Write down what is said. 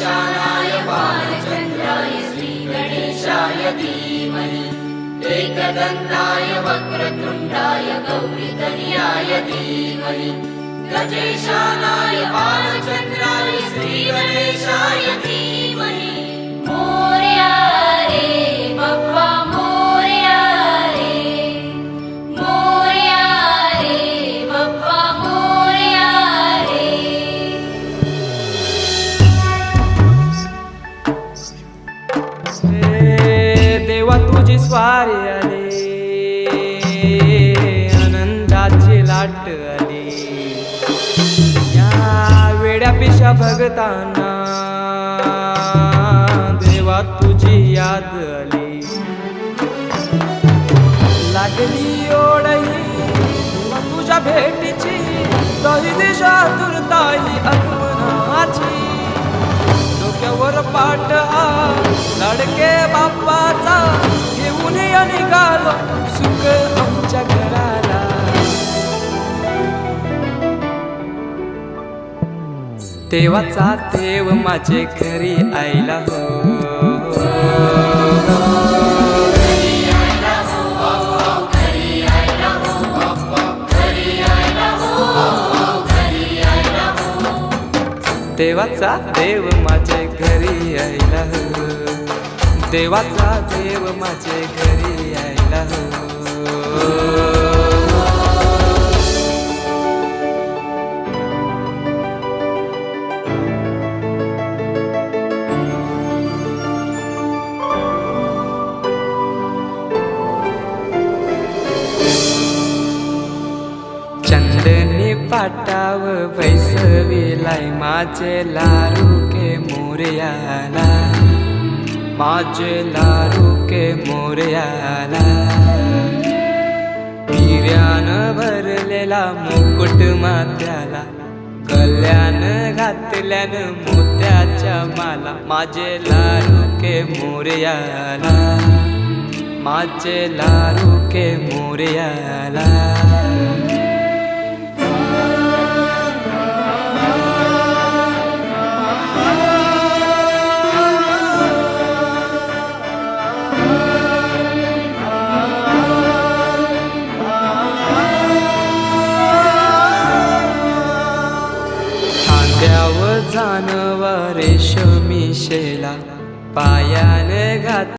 गजेशानाय बालचन्द्राय श्रीगणेशाय धीमहि एकदन्ताय वक्रतुण्डाय गौरीतनयाय धीमहि गजेशानाय बालचन्द्राय श्रीगणेशाय धीमहि मोरया रे बाप्पा मोरया रे बाप्पा मोरया रे। देवा तुझी स्वारी आली, आनंदाची लाट आली, या वेड्या पिशा भगतांना देवा तुझी याद आली। लागली ओढही देवा तुझ्या भेटीची, दही दिशा तुरताई आगमनाची, डोक्यावर पाट हा लाडके बाप्पाचा, घेऊन या निघालो सुख आमच्या घराला। देवाचा देव माझे घरी आयला हो, देवाचा देव माझे घरी आयला हो, देवाचा देव माझे घरी आयला हो। चंदनी पाटाव बैसविलाय माझे लारू के मोरयाला, माझे लारू के मोरयाला। हिऱ्यान भरलेला मुकुट माथ्याला, गल्यान घातल्यान मोत्याच्या माला, माझे लारू के मोरयाला, माझे लारू के मोरयाला। खांद्यावर जानवा रेशमी शेला, पायाने घात